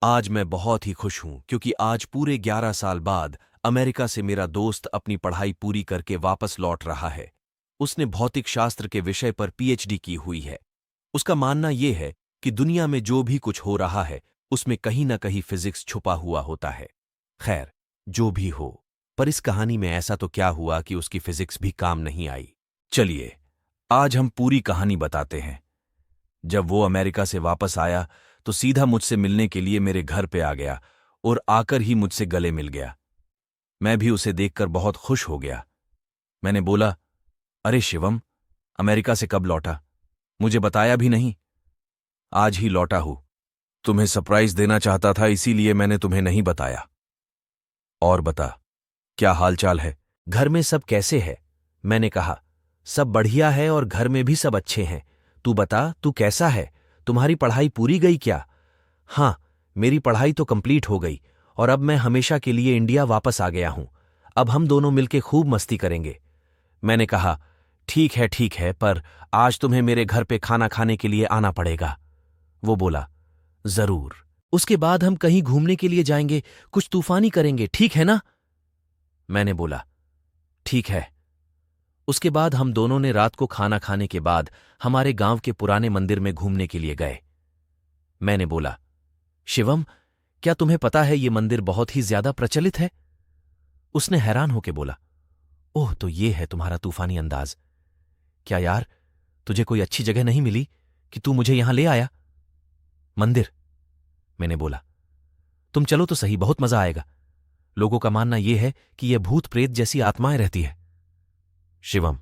आज मैं बहुत ही खुश हूं क्योंकि आज पूरे 11 साल बाद अमेरिका से मेरा दोस्त अपनी पढ़ाई पूरी करके वापस लौट रहा है। उसने भौतिक शास्त्र के विषय पर पीएचडी की हुई है। उसका मानना यह है कि दुनिया में जो भी कुछ हो रहा है उसमें कहीं ना कहीं फिजिक्स छुपा हुआ होता है। खैर, जो भी हो, पर इस कहानी में ऐसा तो क्या हुआ कि उसकी फिजिक्स भी काम नहीं आई। चलिए, आज हम पूरी कहानी बताते हैं। जब वो अमेरिका से वापस आया तो सीधा मुझसे मिलने के लिए मेरे घर पे आ गया और आकर ही मुझसे गले मिल गया। मैं भी उसे देखकर बहुत खुश हो गया। मैंने बोला, अरे शिवम, अमेरिका से कब लौटा? मुझे बताया भी नहीं। आज ही लौटा हूं। तुम्हें सरप्राइज देना चाहता था, इसीलिए मैंने तुम्हें नहीं बताया। और बता, क्या हालचाल है? घर में सब कैसे है? मैंने कहा, सब बढ़िया है और घर में भी सब अच्छे हैं। तू बता, तू कैसा है? तुम्हारी पढ़ाई पूरी गई क्या? हाँ, मेरी पढ़ाई तो कंप्लीट हो गई और अब मैं हमेशा के लिए इंडिया वापस आ गया हूं। अब हम दोनों मिलके खूब मस्ती करेंगे। मैंने कहा, ठीक है, पर आज तुम्हें मेरे घर पे खाना खाने के लिए आना पड़ेगा। वो बोला, जरूर। उसके बाद हम कहीं घूमने के लिए जाएंगे, कुछ तूफानी करेंगे, ठीक है ना? मैंने बोला, ठीक है। उसके बाद हम दोनों ने रात को खाना खाने के बाद हमारे गांव के पुराने मंदिर में घूमने के लिए गए। मैंने बोला, शिवम, क्या तुम्हें पता है ये मंदिर बहुत ही ज्यादा प्रचलित है? उसने हैरान होकर बोला, ओह, तो ये है तुम्हारा तूफानी अंदाज। क्या यार, तुझे कोई अच्छी जगह नहीं मिली कि तू मुझे यहां ले आया? मंदिर, मैंने बोला। तुम चलो तो सही, बहुत मजा आएगा। लोगों का मानना यह है कि यह भूत प्रेत जैसी आत्माएं रहती है। शिवम,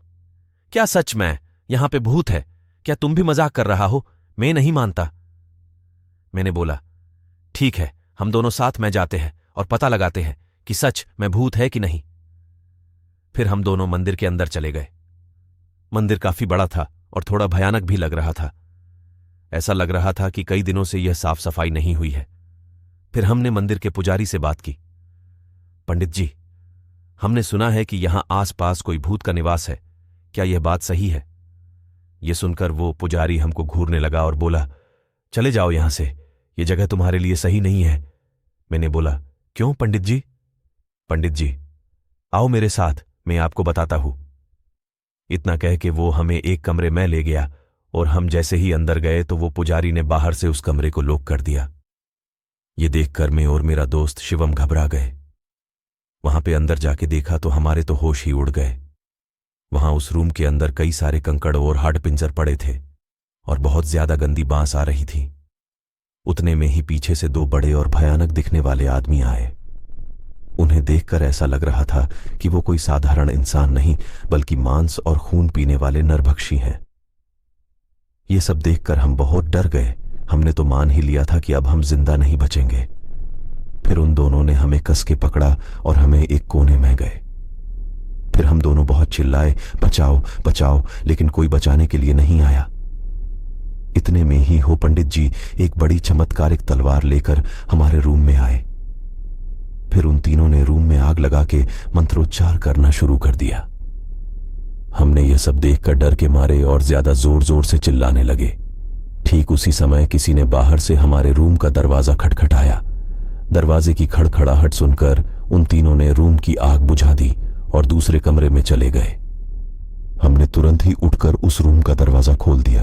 क्या सच में यहां पे भूत है? क्या तुम भी मजाक कर रहा हो? मैं नहीं मानता। मैंने बोला, ठीक है, हम दोनों साथ में जाते हैं और पता लगाते हैं कि सच में भूत है कि नहीं। फिर हम दोनों मंदिर के अंदर चले गए। मंदिर काफी बड़ा था और थोड़ा भयानक भी लग रहा था। ऐसा लग रहा था कि कई दिनों से यह साफ सफाई नहीं हुई है। फिर हमने मंदिर के पुजारी से बात की। पंडित जी, हमने सुना है कि यहां आसपास कोई भूत का निवास है, क्या यह बात सही है? यह सुनकर वो पुजारी हमको घूरने लगा और बोला, चले जाओ यहां से, यह जगह तुम्हारे लिए सही नहीं है। मैंने बोला, क्यों पंडित जी? पंडित जी, आओ मेरे साथ, मैं आपको बताता हूं। इतना कह के वो हमें एक कमरे में ले गया और हम जैसे ही अंदर गए तो वो पुजारी ने बाहर से उस कमरे को लॉक कर दिया। ये देखकर मैं और मेरा दोस्त शिवम घबरा गए। वहां पे अंदर जाके देखा तो हमारे तो होश ही उड़ गए। वहां उस रूम के अंदर कई सारे कंकड़ और हाड़ पिंजर पड़े थे और बहुत ज्यादा गंदी बांस आ रही थी। उतने में ही पीछे से दो बड़े और भयानक दिखने वाले आदमी आए। उन्हें देखकर ऐसा लग रहा था कि वो कोई साधारण इंसान नहीं बल्कि मांस और खून पीने वाले नरभक्षी हैं। ये सब देखकर हम बहुत डर गए। हमने तो मान ही लिया था कि अब हम जिंदा नहीं बचेंगे। फिर उन दोनों ने हमें कस के पकड़ा और हमें एक कोने में गए। फिर हम दोनों बहुत चिल्लाए, बचाओ बचाओ, लेकिन कोई बचाने के लिए नहीं आया। इतने में ही हो पंडित जी एक बड़ी चमत्कारिक तलवार लेकर हमारे रूम में आए। फिर उन तीनों ने रूम में आग लगा के मंत्रोच्चार करना शुरू कर दिया। हमने यह सब देखकर डर के मारे और ज्यादा जोर जोर से चिल्लाने लगे। ठीक उसी समय किसी ने बाहर से हमारे रूम का दरवाजा खटखटाया। दरवाजे की खड़खड़ाहट सुनकर उन तीनों ने रूम की आग बुझा दी और दूसरे कमरे में चले गए। हमने तुरंत ही उठकर उस रूम का दरवाजा खोल दिया।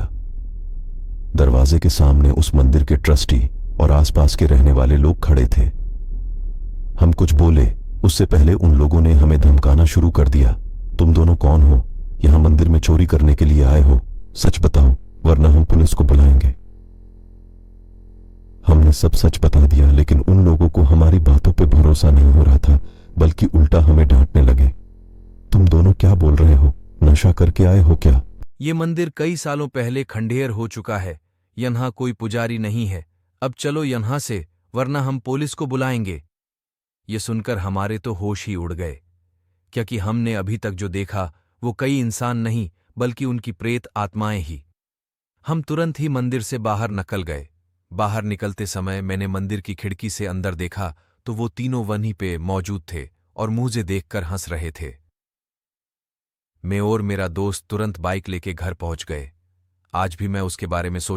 दरवाजे के सामने उस मंदिर के ट्रस्टी और आसपास के रहने वाले लोग खड़े थे। हम कुछ बोले उससे पहले उन लोगों ने हमें धमकाना शुरू कर दिया। तुम दोनों कौन हो? यहां मंदिर में चोरी करने के लिए आए हो? सच बताओ, वरना हम पुलिस को बुलाएंगे। हमने सब सच बता दिया, लेकिन उन लोगों को हमारी बातों पे भरोसा नहीं हो रहा था, बल्कि उल्टा हमें डांटने लगे। तुम दोनों क्या बोल रहे हो? नशा करके आए हो क्या? ये मंदिर कई सालों पहले खंडेर हो चुका है। यहां कोई पुजारी नहीं है। अब चलो यहां से, वरना हम पुलिस को बुलाएंगे। ये सुनकर हमारे तो होश ही उड़ गए, क्योंकि हमने अभी तक जो देखा वो कई इंसान नहीं बल्कि उनकी प्रेत आत्माएं ही। हम तुरंत ही मंदिर से बाहर निकल गए। बाहर निकलते समय मैंने मंदिर की खिड़की से अंदर देखा तो वो तीनों वहीं पे मौजूद थे और मुझे देखकर हंस रहे थे। मैं और मेरा दोस्त तुरंत बाइक लेके घर पहुंच गए। आज भी मैं उसके बारे में सोच